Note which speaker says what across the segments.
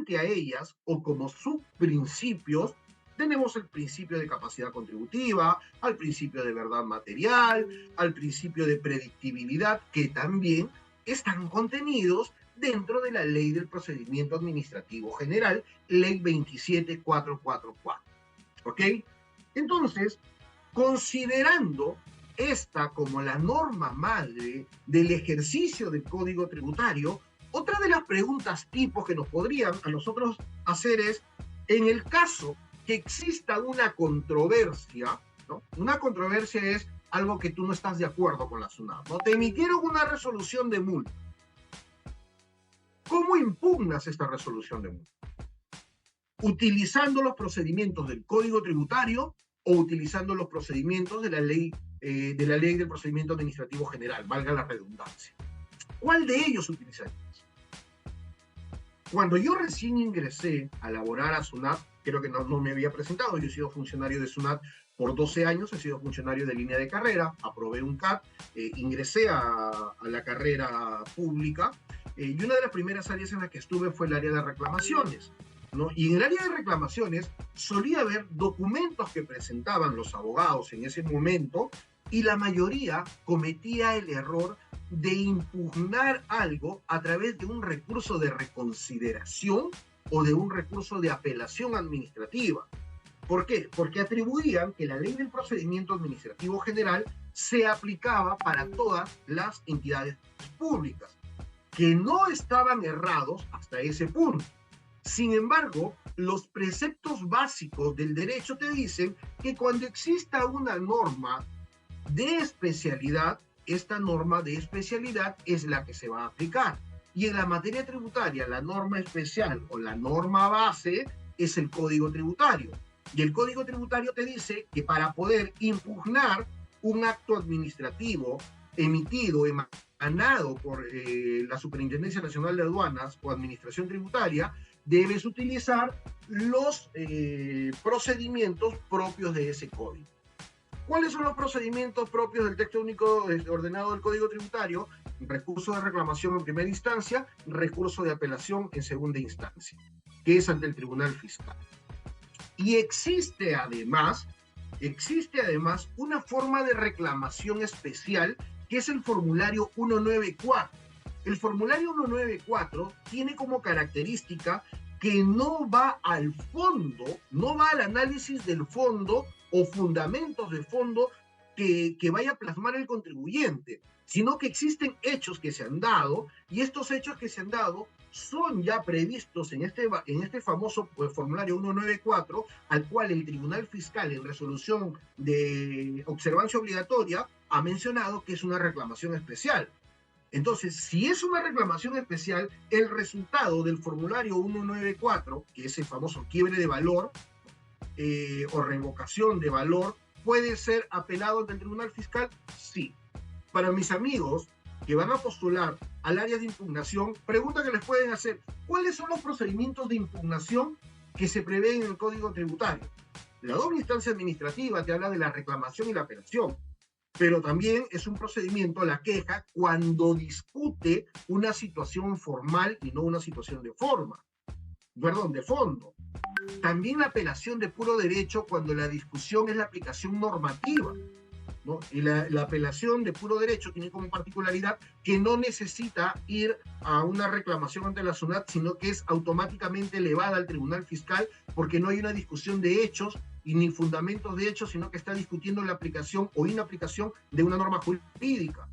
Speaker 1: frente a ellas o como subprincipios tenemos el principio de capacidad contributiva, al principio de verdad material, al principio de predictibilidad, que también están contenidos dentro de la Ley del Procedimiento Administrativo General, Ley 27444. ¿Ok? Entonces, considerando esta como la norma madre del ejercicio del Código Tributario, otra de las preguntas tipos que nos podrían a nosotros hacer es, en el caso que exista una controversia, ¿no? Una controversia es algo que tú no estás de acuerdo con la SUNAT, ¿no? Te emitieron una resolución de multa. ¿Cómo impugnas esta resolución de multa? ¿Utilizando los procedimientos del Código Tributario o utilizando los procedimientos de la ley del Procedimiento Administrativo General, valga la redundancia? ¿Cuál de ellos utilizarías? Cuando yo recién ingresé a laborar a SUNAT, creo que no me había presentado, yo he sido funcionario de SUNAT por 12 años, he sido funcionario de línea de carrera, aprobé un CAT, ingresé a la carrera pública, y una de las primeras áreas en las que estuve fue el área de reclamaciones, ¿no? Y en el área de reclamaciones solía haber documentos que presentaban los abogados en ese momento y la mayoría cometía el error de impugnar algo a través de un recurso de reconsideración o de un recurso de apelación administrativa. ¿Por qué? Porque atribuían que la Ley del Procedimiento Administrativo General se aplicaba para todas las entidades públicas, que no estaban errados hasta ese punto. Sin embargo, los preceptos básicos del derecho te dicen que cuando exista una norma de especialidad, esta norma de especialidad es la que se va a aplicar. Y en la materia tributaria, la norma especial o la norma base es el Código Tributario. Y el Código Tributario te dice que para poder impugnar un acto administrativo emitido, emanado por la Superintendencia Nacional de Aduanas o Administración Tributaria, debes utilizar los procedimientos propios de ese código. ¿Cuáles son los procedimientos propios del texto único ordenado del Código Tributario? Recurso de reclamación en primera instancia, recurso de apelación en segunda instancia, que es ante el Tribunal Fiscal. Y existe además una forma de reclamación especial que es el formulario 194. El formulario 194 tiene como característica que no va al fondo, no va al análisis del fondo o fundamentos de fondo que vaya a plasmar el contribuyente, sino que existen hechos que se han dado y estos hechos que se han dado son ya previstos en este famoso formulario 194, al cual el Tribunal Fiscal en resolución de observancia obligatoria ha mencionado que es una reclamación especial. Entonces, si es una reclamación especial, el resultado del formulario 194, que es el famoso quiebre de valor o revocación de valor, ¿puede ser apelado ante el Tribunal Fiscal? Sí. Para mis amigos que van a postular al área de impugnación, pregunta que les pueden hacer: ¿cuáles son los procedimientos de impugnación que se prevén en el Código Tributario? La doble instancia administrativa te habla de la reclamación y la apelación, pero también es un procedimiento, la queja, cuando discute una situación formal y no una situación de forma, perdón, de fondo. También la apelación de puro derecho cuando la discusión es la aplicación normativa, ¿no? Y la apelación de puro derecho tiene como particularidad que no necesita ir a una reclamación ante la SUNAT, sino que es automáticamente elevada al Tribunal Fiscal porque no hay una discusión de hechos y ni fundamentos de hechos, sino que está discutiendo la aplicación o inaplicación de una norma jurídica.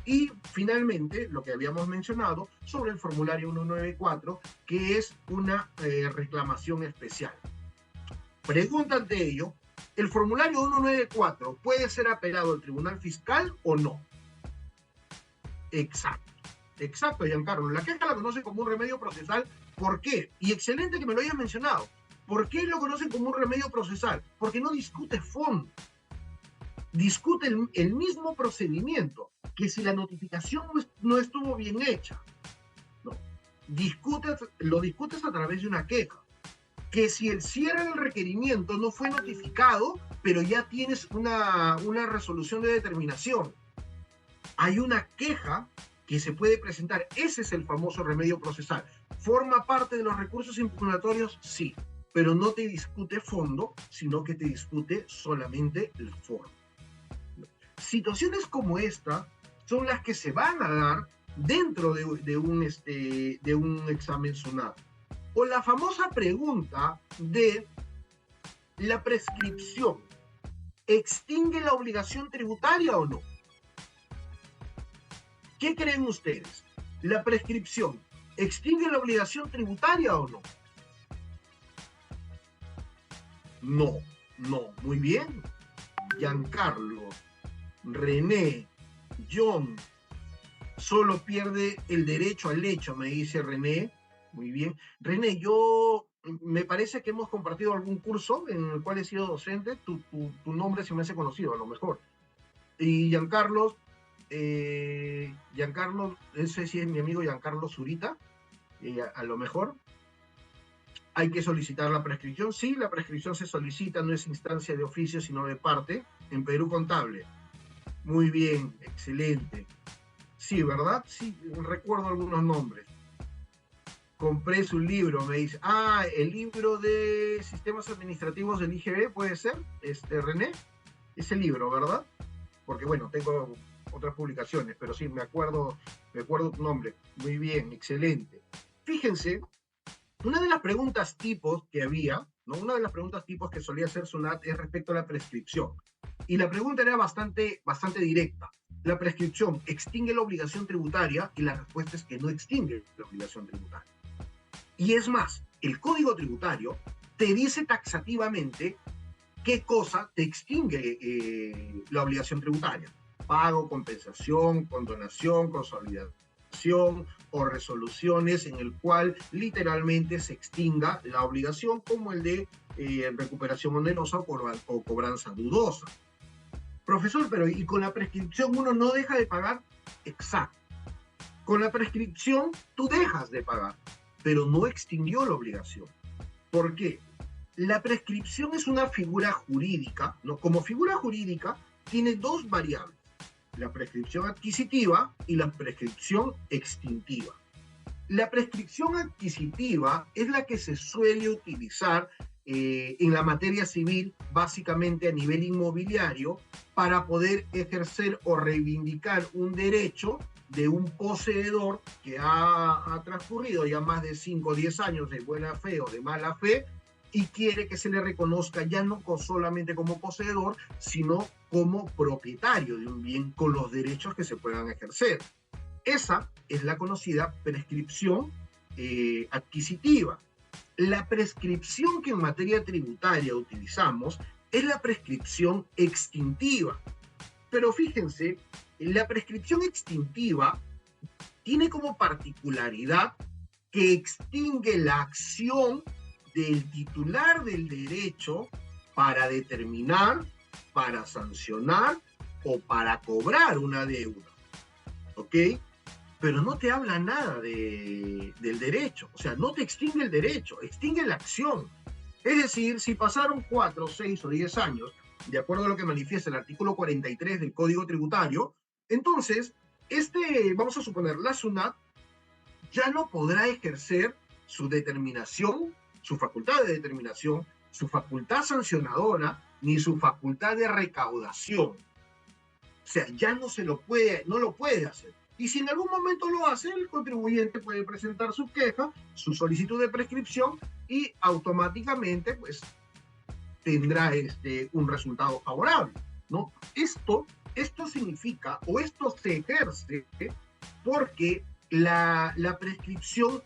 Speaker 1: Y finalmente, lo que habíamos mencionado sobre el formulario 194, que es una reclamación especial. Pregunta ante ello: ¿el formulario 194 puede ser apelado al Tribunal Fiscal o no? Exacto, Giancarlo. La queja la conocen como un remedio procesal. ¿Por qué? Y excelente que me lo hayas mencionado. ¿Por qué lo conocen como un remedio procesal? Porque no discute fondo. Discute el mismo procedimiento, que si la notificación no estuvo bien hecha, no. Lo discutes a través de una queja. Que si el cierre del requerimiento no fue notificado, pero ya tienes una resolución de determinación, hay una queja que se puede presentar. Ese es el famoso remedio procesal. ¿Forma parte de los recursos impugnatorios? Sí, pero no te discute fondo, sino que te discute solamente la forma. Situaciones como esta son las que se van a dar dentro de un examen SUNAT. O la famosa pregunta de la prescripción, ¿extingue la obligación tributaria o no? ¿Qué creen ustedes? ¿La prescripción extingue la obligación tributaria o no? No, no. Muy bien. Giancarlo, René, John, solo pierde el derecho al hecho, me dice René. Muy bien. René, me parece que hemos compartido algún curso en el cual he sido docente. Tu nombre se me hace conocido, a lo mejor. Y Giancarlo, ese sí es mi amigo Giancarlo Zurita, a lo mejor. Hay que solicitar la prescripción. Sí, la prescripción se solicita, no es instancia de oficio, sino de parte, en Perú Contable. Muy bien, excelente. Sí, ¿verdad? Sí, recuerdo algunos nombres. Compré su libro, me dice. Ah, el libro de sistemas administrativos del IGB, ¿puede ser? René, ese libro, ¿verdad? Porque bueno, tengo otras publicaciones, pero sí, me acuerdo tu nombre. Muy bien, excelente. Fíjense, una de las preguntas tipos que había, ¿no? Una de las preguntas tipos que solía hacer SUNAT es respecto a la prescripción. Y la pregunta era bastante directa. ¿La prescripción extingue la obligación tributaria? Y la respuesta es que no extingue la obligación tributaria. Y es más, el Código Tributario te dice taxativamente qué cosa te extingue la obligación tributaria. Pago, compensación, condonación, consolidación o resoluciones en el cual literalmente se extinga la obligación, como el de recuperación onerosa o cobranza dudosa. Profesor, pero ¿y con la prescripción uno no deja de pagar? Exacto. Con la prescripción tú dejas de pagar, pero no extinguió la obligación. ¿Por qué? La prescripción es una figura jurídica, ¿no? Como figura jurídica tiene dos variables, la prescripción adquisitiva y la prescripción extintiva. La prescripción adquisitiva es la que se suele utilizar en la materia civil, básicamente a nivel inmobiliario, para poder ejercer o reivindicar un derecho de un poseedor que ha transcurrido ya más de 5 o 10 años de buena fe o de mala fe y quiere que se le reconozca ya no solamente como poseedor, sino como propietario de un bien con los derechos que se puedan ejercer. Esa es la conocida prescripción adquisitiva. La prescripción que en materia tributaria utilizamos es la prescripción extintiva. Pero fíjense, la prescripción extintiva tiene como particularidad que extingue la acción del titular del derecho para determinar, para sancionar o para cobrar una deuda. ¿Ok? Pero no te habla nada del derecho, o sea, no te extingue el derecho, extingue la acción. Es decir, si pasaron 4, 6 o 10 años, de acuerdo a lo que manifiesta el artículo 43 del Código Tributario, entonces, vamos a suponer, la SUNAT ya no podrá ejercer su determinación, su facultad de determinación, su facultad sancionadora, ni su facultad de recaudación. O sea, ya no lo puede hacer. Y si en algún momento lo hace, el contribuyente puede presentar su queja, su solicitud de prescripción y automáticamente pues tendrá un resultado favorable, ¿no? Esto significa, o esto se ejerce porque la prescripción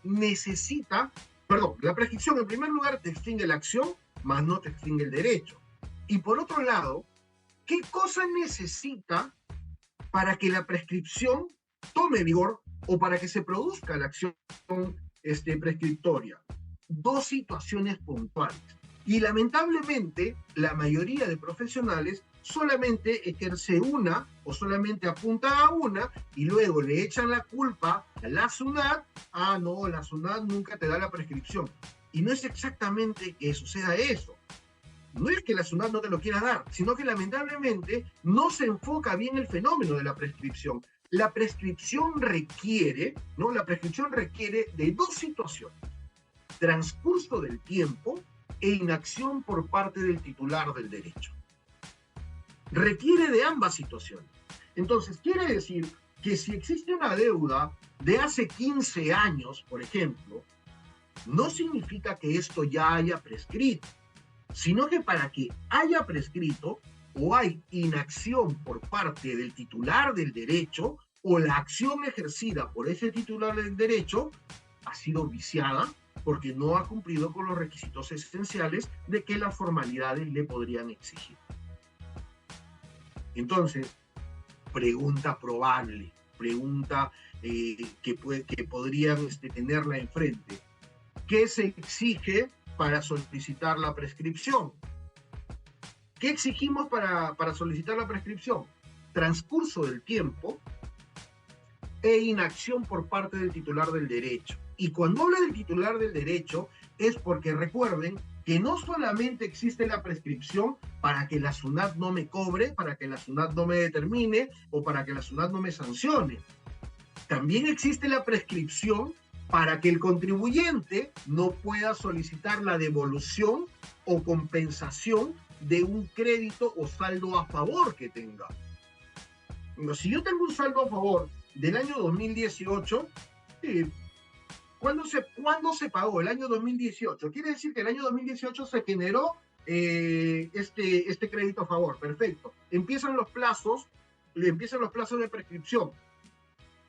Speaker 1: la prescripción en primer lugar te extingue la acción, más no te extingue el derecho. Y por otro lado, ¿qué cosa necesita para que la prescripción tome vigor o para que se produzca la acción prescriptoria? Dos situaciones puntuales. Y lamentablemente, la mayoría de profesionales solamente ejerce una o solamente apunta a una y luego le echan la culpa a la SUNAT. Ah, no, la SUNAT nunca te da la prescripción. Y no es exactamente que suceda eso. No es que la SUNAT no te lo quiera dar, sino que lamentablemente no se enfoca bien el fenómeno de la prescripción. La prescripción requiere, ¿no? La prescripción requiere de dos situaciones: transcurso del tiempo e inacción por parte del titular del derecho. Requiere de ambas situaciones. Entonces, quiere decir que si existe una deuda de hace 15 años, por ejemplo, no significa que esto ya haya prescrito, sino que para que haya prescrito, o hay inacción por parte del titular del derecho, o la acción ejercida por ese titular del derecho ha sido viciada porque no ha cumplido con los requisitos esenciales de que las formalidades le podrían exigir. Entonces, pregunta probable, pregunta que podrían tenerla enfrente. ¿Qué se exige para solicitar la prescripción? ¿Qué exigimos para solicitar la prescripción? Transcurso del tiempo e inacción por parte del titular del derecho. Y cuando habla del titular del derecho es porque recuerden que no solamente existe la prescripción para que la SUNAT no me cobre, para que la SUNAT no me determine o para que la SUNAT no me sancione. También existe la prescripción para que el contribuyente no pueda solicitar la devolución o compensación de un crédito o saldo a favor que tenga. Si yo tengo un saldo a favor del año 2018, ¿cuándo se pagó? El año 2018. Quiere decir que el año 2018 se generó este crédito a favor. Perfecto. Empiezan los plazos de prescripción.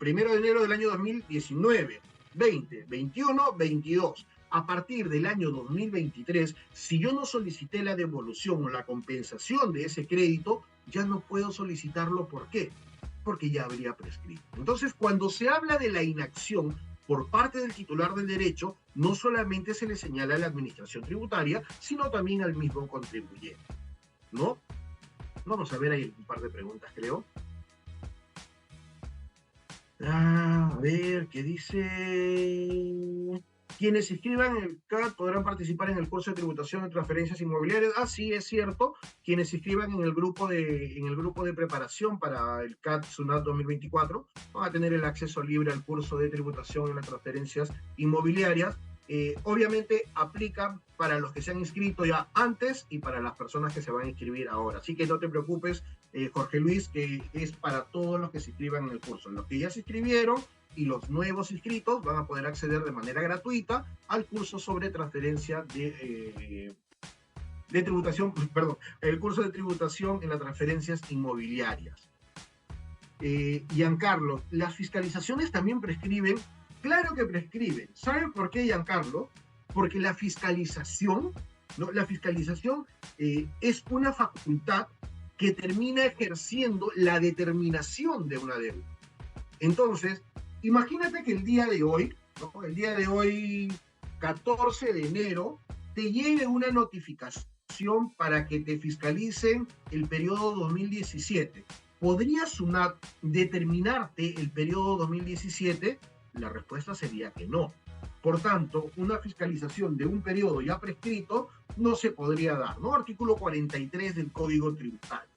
Speaker 1: 1 de enero del año 2019, 20, 21, 22. A partir del año 2023, si yo no solicité la devolución o la compensación de ese crédito, ya no puedo solicitarlo. ¿Por qué? Porque ya habría prescrito. Entonces, cuando se habla de la inacción por parte del titular del derecho, no solamente se le señala a la administración tributaria, sino también al mismo contribuyente, ¿no? Vamos a ver ahí un par de preguntas, creo. A ver, ¿qué dice? Quienes se inscriban en el CAT podrán participar en el curso de tributación de transferencias inmobiliarias. Ah, sí, es cierto. Quienes se inscriban en el grupo de preparación para el CAT SUNAT 2024 van a tener el acceso libre al curso de tributación en las transferencias inmobiliarias. Obviamente aplica para los que se han inscrito ya antes y para las personas que se van a inscribir ahora. Así que no te preocupes, Jorge Luis, que es para todos los que se inscriban en el curso. Los que ya se inscribieron y los nuevos inscritos van a poder acceder de manera gratuita al curso sobre transferencia de tributación, perdón, el curso de tributación en las transferencias inmobiliarias. Giancarlo, ¿las fiscalizaciones también prescriben? Claro que prescriben. ¿Saben por qué, Giancarlo? Porque la fiscalización, ¿no? La fiscalización es una facultad que termina ejerciendo la determinación de una deuda. Entonces, imagínate que el día de hoy, ¿no? El día de hoy, 14 de enero, te llegue una notificación para que te fiscalicen el periodo 2017. ¿Podría SUNAT determinarte el periodo 2017? La respuesta sería que no. Por tanto, una fiscalización de un periodo ya prescrito no se podría dar, ¿no? Artículo 43 del Código Tributario,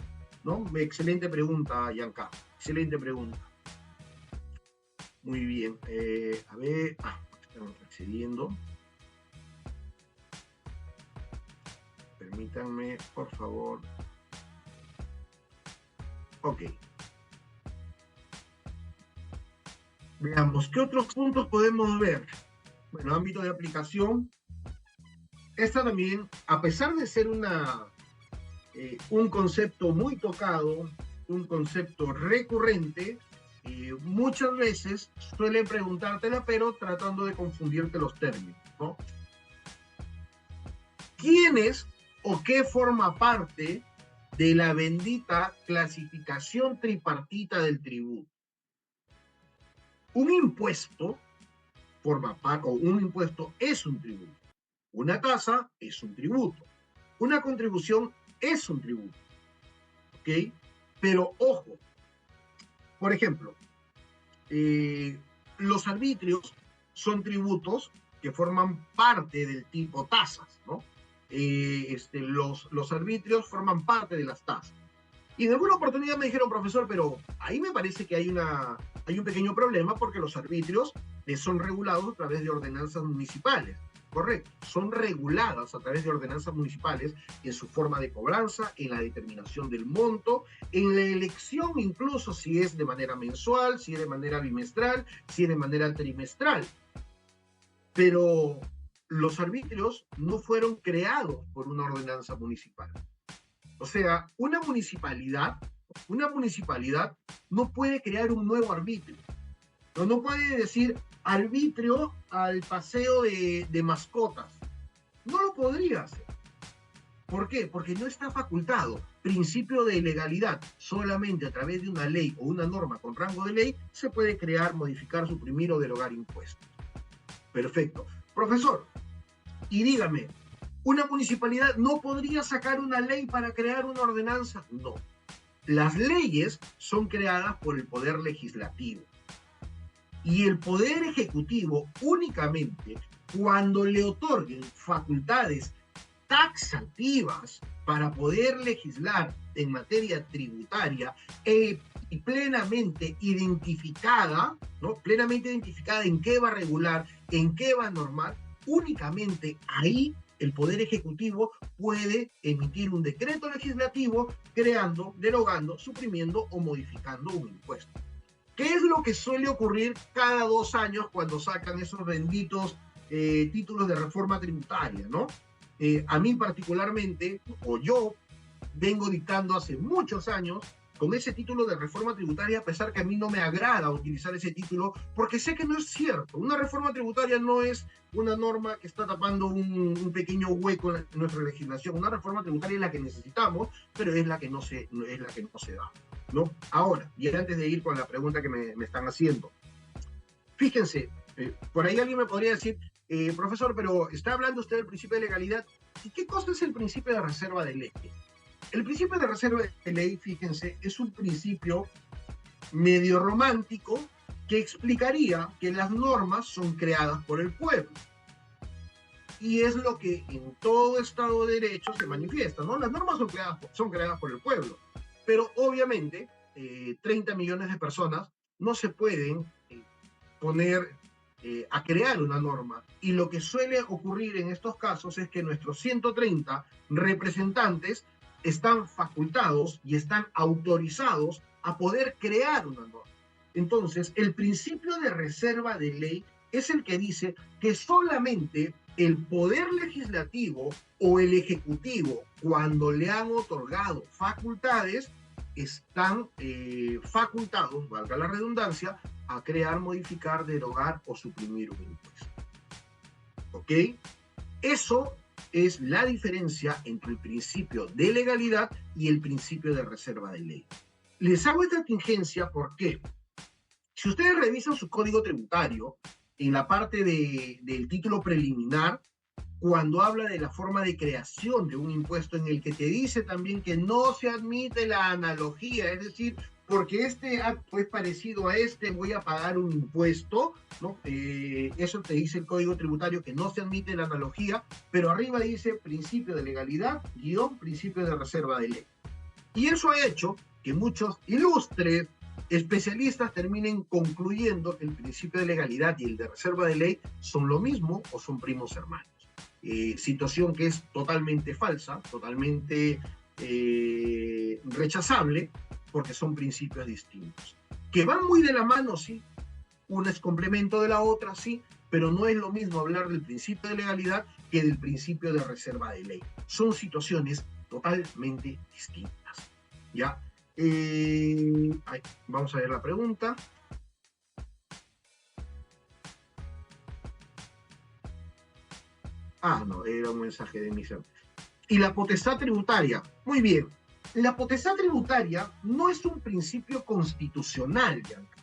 Speaker 1: ¿no? Excelente pregunta, Giancarlo. Excelente pregunta. Muy bien. A ver, estamos accediendo. Permítanme, por favor. Ok. Veamos, ¿qué otros puntos podemos ver? Bueno, ámbito de aplicación. Esta también, a pesar de ser un concepto muy tocado, un concepto recurrente, muchas veces suelen preguntártela, pero tratando de confundirte los términos, ¿no? ¿Quién es o qué forma parte de la bendita clasificación tripartita del tributo? Un impuesto forma parte, o un impuesto es un tributo. Una tasa es un tributo. Una contribución es un tributo. ¿Ok? Pero ojo, por ejemplo, los arbitrios son tributos que forman parte del tipo tasas, ¿no? Los arbitrios forman parte de las tasas. Y en alguna oportunidad me dijeron, profesor, pero ahí me parece que hay un pequeño problema porque los arbitrios son regulados a través de ordenanzas municipales. Correcto, son reguladas a través de ordenanzas municipales en su forma de cobranza, en la determinación del monto, en la elección incluso si es de manera mensual, si es de manera bimestral, si es de manera trimestral. Pero los arbitrios no fueron creados por una ordenanza municipal. O sea, una municipalidad no puede crear un nuevo arbitrio. No puede decir arbitrio al paseo de mascotas. No lo podría hacer. ¿Por qué? Porque no está facultado. Principio de legalidad. Solamente a través de una ley o una norma con rango de ley se puede crear, modificar, suprimir o derogar impuestos. Perfecto. Profesor, y dígame, ¿una municipalidad no podría sacar una ley para crear una ordenanza? No. Las leyes son creadas por el Poder Legislativo. Y el Poder Ejecutivo únicamente cuando le otorguen facultades taxativas para poder legislar en materia tributaria y plenamente identificada, ¿no? Plenamente identificada en qué va a regular, en qué va a normar, únicamente ahí el Poder Ejecutivo puede emitir un decreto legislativo creando, derogando, suprimiendo o modificando un impuesto. ¿Qué es lo que suele ocurrir cada 2 años cuando sacan esos benditos títulos de reforma tributaria, ¿no? A mí particularmente, o yo vengo dictando hace muchos años con ese título de reforma tributaria, a pesar que a mí no me agrada utilizar ese título, porque sé que no es cierto. Una reforma tributaria no es una norma que está tapando un pequeño hueco en nuestra legislación. Una reforma tributaria es la que necesitamos, pero es la que no se da, ¿no? Ahora, y antes de ir con la pregunta que me están haciendo, fíjense, por ahí alguien me podría decir, profesor, pero está hablando usted del principio de legalidad. ¿Y qué cosa es el principio de reserva de ley? El principio de reserva de ley, fíjense, es un principio medio romántico que explicaría que las normas son creadas por el pueblo. Y es lo que en todo Estado de Derecho se manifiesta, ¿no? Las normas son creadas por el pueblo. Pero obviamente, 30 millones de personas no se pueden poner a crear una norma. Y lo que suele ocurrir en estos casos es que nuestros 130 representantes están facultados y están autorizados a poder crear una norma. Entonces, el principio de reserva de ley es el que dice que solamente el Poder Legislativo o el Ejecutivo, cuando le han otorgado facultades, están facultados, valga la redundancia, a crear, modificar, derogar o suprimir un impuesto. ¿Ok? Eso es la diferencia entre el principio de legalidad y el principio de reserva de ley. Les hago esta tingencia porque si ustedes revisan su código tributario, en la parte del título preliminar, cuando habla de la forma de creación de un impuesto, en el que te dice también que no se admite la analogía, es decir, porque este acto es parecido a este, voy a pagar un impuesto, ¿no? Eso te dice el Código Tributario, que no se admite la analogía, pero arriba dice principio de legalidad, principio de reserva de ley. Y eso ha hecho que muchos ilustres especialistas terminen concluyendo que el principio de legalidad y el de reserva de ley son lo mismo o son primos hermanos. Situación que es totalmente falsa, totalmente rechazable, porque son principios distintos. Que van muy de la mano, sí, una es complemento de la otra, sí, pero no es lo mismo hablar del principio de legalidad que del principio de reserva de ley. Son situaciones totalmente distintas, ¿ya? Vamos a ver la pregunta. No, era un mensaje de misión. Y la potestad tributaria. Muy bien. La potestad tributaria no es un principio constitucional, Bianca.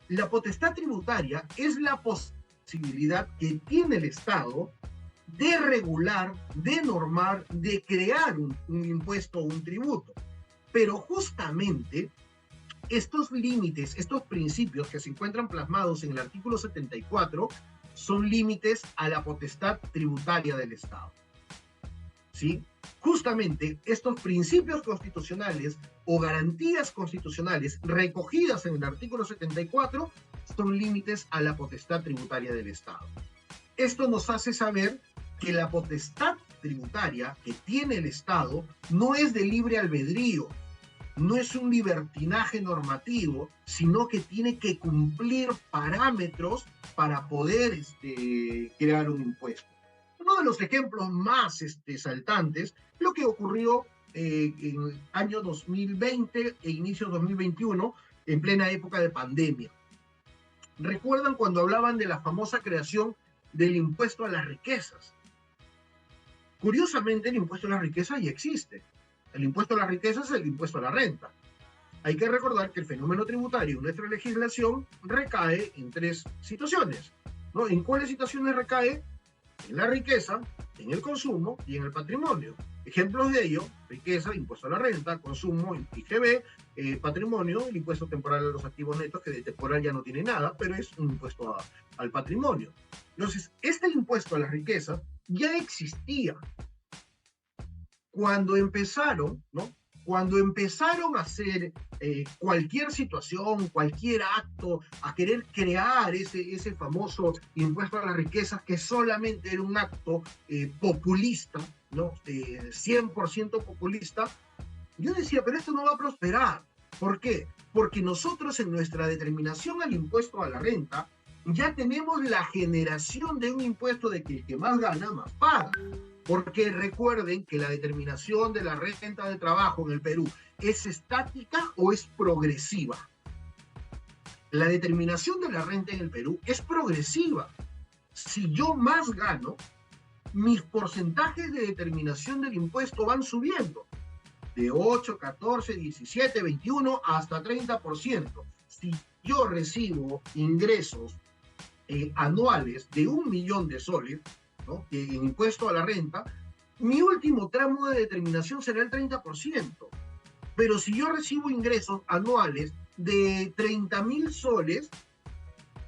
Speaker 1: La potestad tributaria es la posibilidad que tiene el Estado de regular, de normar, de crear un impuesto o un tributo. Pero justamente estos límites, estos principios que se encuentran plasmados en el artículo 74 son límites a la potestad tributaria del Estado. ¿sí? Justamente estos principios constitucionales o garantías constitucionales recogidas en el artículo 74 son límites a la potestad tributaria del Estado. Esto nos hace saber que la potestad tributaria que tiene el Estado no es de libre albedrío, no es un libertinaje normativo, sino que tiene que cumplir parámetros para poder crear un impuesto. Uno de los ejemplos más saltantes, lo que ocurrió en el año 2020 e inicio de 2021, en plena época de pandemia. ¿Recuerdan cuando hablaban de la famosa creación del impuesto a las riquezas? Curiosamente, el impuesto a las riquezas ya existe. El impuesto a las riquezas es el impuesto a la renta. Hay que recordar que el fenómeno tributario en nuestra legislación recae en tres situaciones, ¿no? ¿En cuáles situaciones recae? En la riqueza, en el consumo y en el patrimonio. Ejemplos de ello: riqueza, impuesto a la renta; consumo, IGB; patrimonio, el impuesto temporal a los activos netos, que de temporal ya no tiene nada, pero es un impuesto al patrimonio. Entonces, este impuesto a la riqueza ya existía cuando empezaron, ¿no? Cuando empezaron a hacer cualquier situación, cualquier acto, a querer crear ese famoso impuesto a las riquezas, que solamente era un acto populista, ¿no? 100% populista, yo decía, pero esto no va a prosperar. ¿Por qué? Porque nosotros en nuestra determinación al impuesto a la renta ya tenemos la generación de un impuesto de que el que más gana, más paga. Porque recuerden que la determinación de la renta de trabajo en el Perú es estática o es progresiva. La determinación de la renta en el Perú es progresiva. Si yo más gano, mis porcentajes de determinación del impuesto van subiendo. De 8, 14, 17, 21 hasta 30%. Si yo recibo ingresos anuales de 1 millón de soles, ¿no?, en impuesto a la renta, mi último tramo de determinación será el 30%. Pero si yo recibo ingresos anuales de 30.000 soles,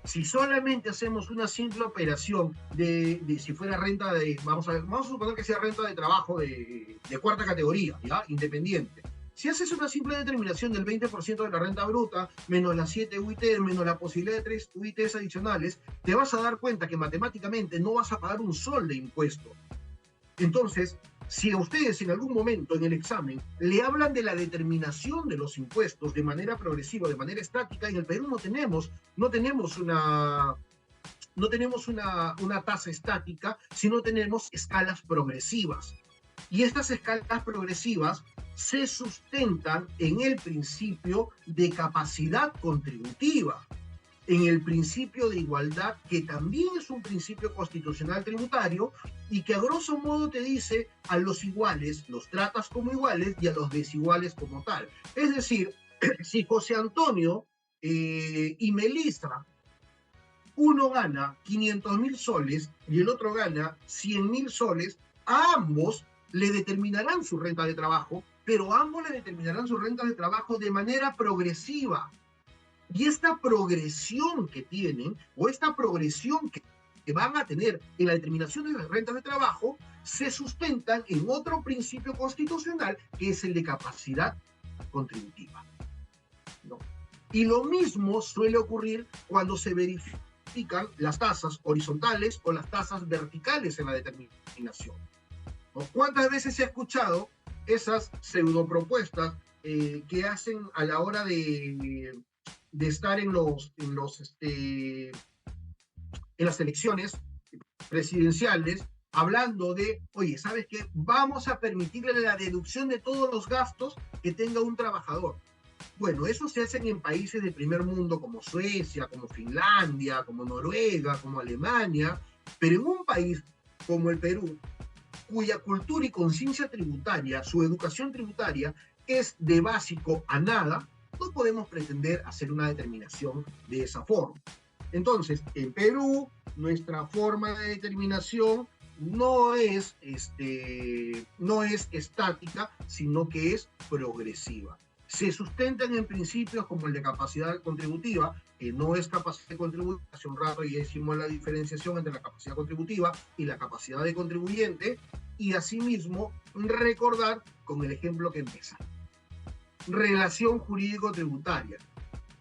Speaker 1: si solamente hacemos una simple operación de si fuera renta de, vamos a suponer que sea renta de trabajo de cuarta categoría, ¿ya? Independiente. Si haces una simple determinación del 20% de la renta bruta, menos las 7 UIT, menos la posibilidad de 3 UITs adicionales, te vas a dar cuenta que matemáticamente no vas a pagar un sol de impuesto. Entonces, si a ustedes en algún momento en el examen le hablan de la determinación de los impuestos de manera progresiva, de manera estática, en el Perú no tenemos una tasa estática, sino tenemos escalas progresivas. Y estas escalas progresivas se sustentan en el principio de capacidad contributiva, en el principio de igualdad, que también es un principio constitucional tributario y que a grosso modo te dice: a los iguales los tratas como iguales y a los desiguales como tal. Es decir, si José Antonio y Melissa, uno gana 500.000 soles y el otro gana 100.000 soles, a ambos le determinarán su renta de trabajo, pero ambos le determinarán su renta de trabajo de manera progresiva. Y esta progresión que tienen, o esta progresión que van a tener en la determinación de las rentas de trabajo, se sustentan en otro principio constitucional, que es el de capacidad contributiva, ¿no? Y lo mismo suele ocurrir cuando se verifican las tasas horizontales o las tasas verticales en la determinación, ¿no? ¿Cuántas veces se ha escuchado esas pseudopropuestas que hacen a la hora de estar en las elecciones presidenciales, hablando de: oye, ¿sabes qué? Vamos a permitirle la deducción de todos los gastos que tenga un trabajador. Bueno, eso se hace en países de primer mundo como Suecia, como Finlandia, como Noruega, como Alemania, pero en un país como el Perú, cuya cultura y conciencia tributaria, su educación tributaria, es de básico a nada, no podemos pretender hacer una determinación de esa forma. Entonces, en Perú, nuestra forma de determinación no es estática, sino que es progresiva. Se sustentan en principios como el de capacidad contributiva, que no es capacidad contributiva. Hace un rato ya hicimos la diferenciación entre la capacidad contributiva y la capacidad de contribuyente, y asimismo recordar con el ejemplo que empieza. Relación jurídico-tributaria.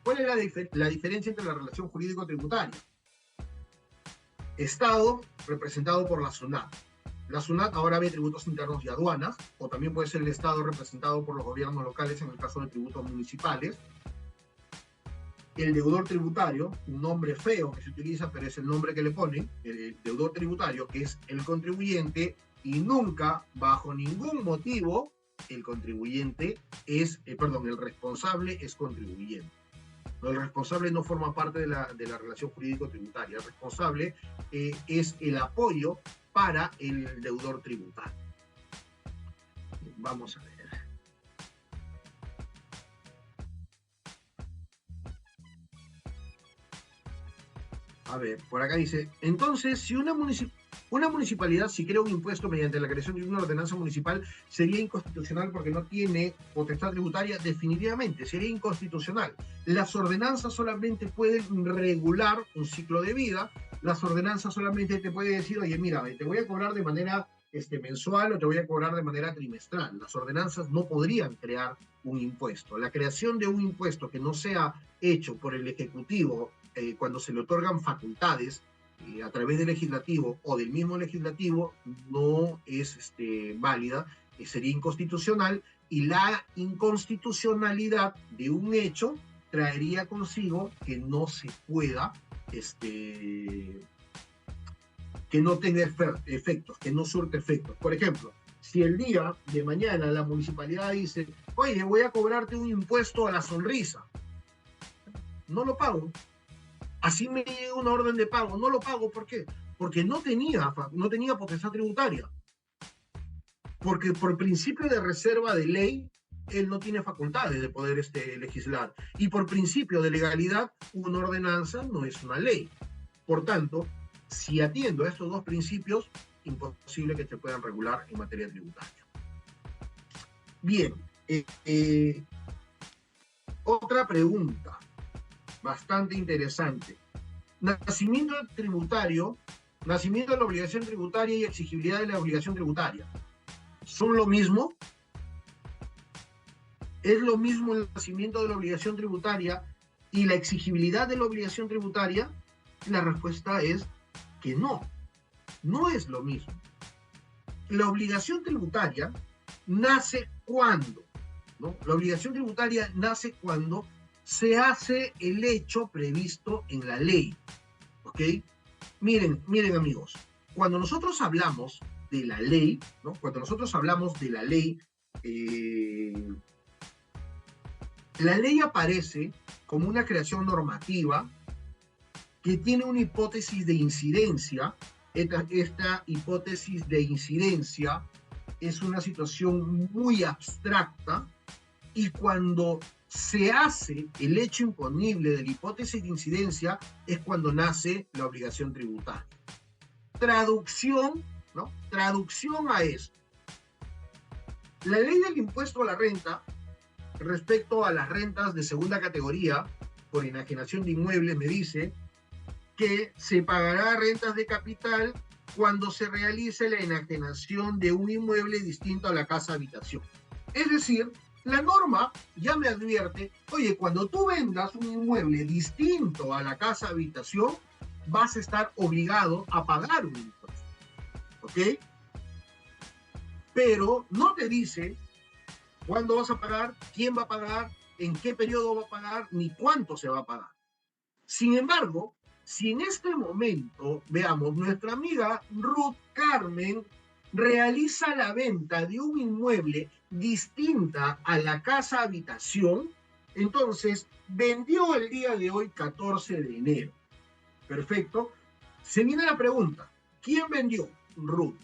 Speaker 1: ¿Cuál es la diferencia entre la relación jurídico-tributaria? Estado representado por la SUNAT. La SUNAT ahora ve tributos internos y aduanas, o también puede ser el Estado representado por los gobiernos locales en el caso de tributos municipales. El deudor tributario, un nombre feo que se utiliza, pero es el nombre que le ponen, el deudor tributario, que es el contribuyente, y nunca, bajo ningún motivo, el contribuyente es, el responsable es contribuyente. El responsable no forma parte de la relación jurídico-tributaria. El responsable es el apoyo para el deudor tributario. Vamos a ver. A ver, por acá dice, entonces, si una municipalidad, si crea un impuesto mediante la creación de una ordenanza municipal, sería inconstitucional porque no tiene potestad tributaria, definitivamente, sería inconstitucional. Las ordenanzas solamente pueden regular un ciclo de vida, las ordenanzas solamente te pueden decir, oye, mira, te voy a cobrar de manera mensual o te voy a cobrar de manera trimestral. Las ordenanzas no podrían crear un impuesto. La creación de un impuesto que no sea hecho por el Ejecutivo cuando se le otorgan facultades a través del legislativo o del mismo legislativo no es válida, sería inconstitucional, y la inconstitucionalidad de un hecho traería consigo que no se pueda, que no tenga efectos, que no surte efectos. Por ejemplo, si el día de mañana la municipalidad dice, oye, voy a cobrarte un impuesto a la sonrisa, no lo pago. Así me llega una orden de pago, no lo pago, ¿por qué? Porque no tenía potestad tributaria. Porque por principio de reserva de ley, él no tiene facultades de poder legislar. Y por principio de legalidad, una ordenanza no es una ley. Por tanto, si atiendo a estos dos principios, imposible que se puedan regular en materia tributaria. Bien, otra pregunta bastante interesante. Nacimiento tributario, nacimiento de la obligación tributaria y exigibilidad de la obligación tributaria. ¿Son lo mismo? ¿Es lo mismo el nacimiento de la obligación tributaria y la exigibilidad de la obligación tributaria? La respuesta es que no, no es lo mismo. La obligación tributaria nace cuando, ¿no? La obligación tributaria nace cuando se hace el hecho previsto en la ley, ¿ok? Miren amigos, cuando nosotros hablamos de la ley, ¿no? Cuando nosotros hablamos de la ley aparece como una creación normativa que tiene una hipótesis de incidencia. Esta hipótesis de incidencia es una situación muy abstracta, y cuando se hace el hecho imponible de la hipótesis de incidencia es cuando nace la obligación tributaria. Traducción, ¿no? Traducción a eso. La ley del impuesto a la renta, respecto a las rentas de segunda categoría por enajenación de inmuebles, me dice que se pagará rentas de capital cuando se realice la enajenación de un inmueble distinto a la casa habitación. Es decir, la norma ya me advierte, oye, cuando tú vendas un inmueble distinto a la casa habitación, vas a estar obligado a pagar un impuesto, ¿ok? Pero no te dice cuándo vas a pagar, quién va a pagar, en qué periodo va a pagar, ni cuánto se va a pagar. Sin embargo, si en este momento, veamos, nuestra amiga Ruth Carmen realiza la venta de un inmueble distinta a la casa habitación, entonces vendió el día de hoy, 14 de enero. Perfecto. Se viene la pregunta, ¿quién vendió? Ruth.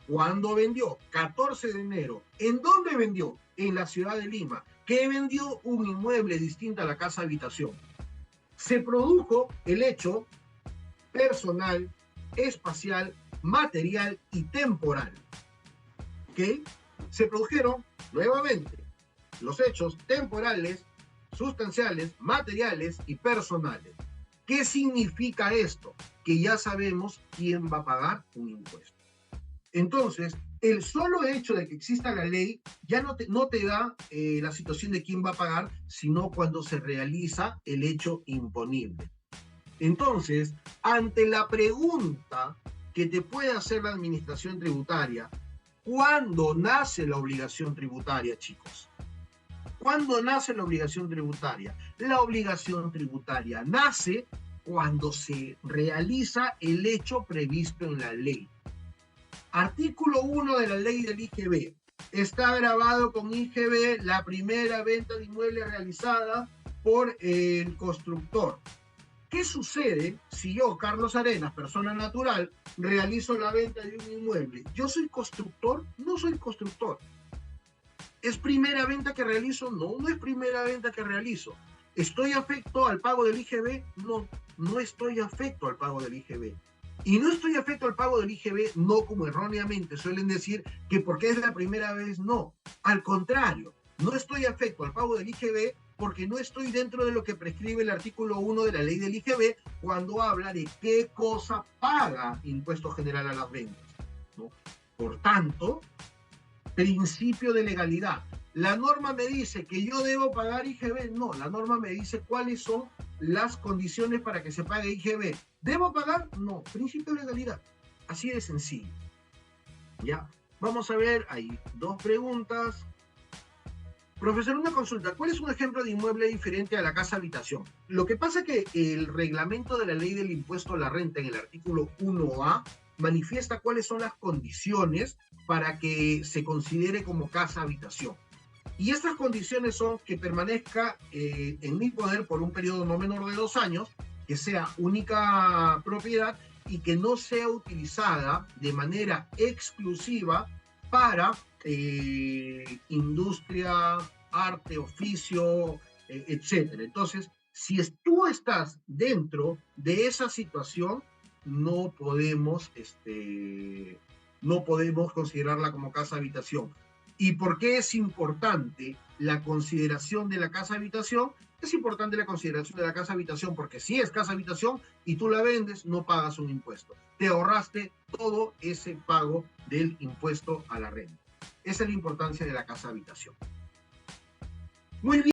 Speaker 1: ¿Cuándo vendió? 14 de enero. ¿En dónde vendió? En la ciudad de Lima. ¿Qué vendió? Un inmueble distinto a la casa habitación. Se produjo el hecho personal, espacial, material y temporal. ¿Ok? Se produjeron nuevamente los hechos temporales, sustanciales, materiales y personales. ¿Qué significa esto? Que ya sabemos quién va a pagar un impuesto. Entonces, el solo hecho de que exista la ley ya no te da la situación de quién va a pagar, sino cuando se realiza el hecho imponible. Entonces, ante la pregunta que te puede hacer la administración tributaria, ¿cuándo nace la obligación tributaria, chicos? ¿Cuándo nace la obligación tributaria? La obligación tributaria nace cuando se realiza el hecho previsto en la ley. Artículo 1 de la ley del IGB. Está grabado con IGB la primera venta de inmueble realizada por el constructor. ¿Qué sucede si yo, Carlos Arenas, persona natural, realizo la venta de un inmueble? ¿Yo soy constructor? No soy constructor. ¿Es primera venta que realizo? No, no es primera venta que realizo. ¿Estoy afecto al pago del IGB? No, no estoy afecto al pago del IGB. Y no estoy afecto al pago del IGB, no como erróneamente suelen decir que porque es la primera vez, no. Al contrario, no estoy afecto al pago del IGB porque no estoy dentro de lo que prescribe el artículo 1 de la ley del IGB cuando habla de qué cosa paga impuesto general a las ventas, ¿no? Por tanto, principio de legalidad. La norma me dice que yo debo pagar IGB. No, la norma me dice cuáles son las condiciones para que se pague IGB. ¿Debo pagar? No, principio de legalidad. Así de sencillo. Ya, vamos a ver, hay dos preguntas. Profesor, una consulta. ¿Cuál es un ejemplo de inmueble diferente a la casa habitación? Lo que pasa es que el reglamento de la ley del impuesto a la renta en el artículo 1A manifiesta cuáles son las condiciones para que se considere como casa habitación. Y estas condiciones son que permanezca en mi poder por un periodo no menor de 2 años, que sea única propiedad y que no sea utilizada de manera exclusiva para industria, arte, oficio, etcétera. Entonces, si tú estás dentro de esa situación, no podemos considerarla como casa habitación. ¿Y por qué es importante la consideración de la casa habitación? Es importante la consideración de la casa habitación porque si es casa habitación y tú la vendes, no pagas un impuesto. Te ahorraste todo ese pago del impuesto a la renta. Esa es la importancia de la casa habitación. Muy bien.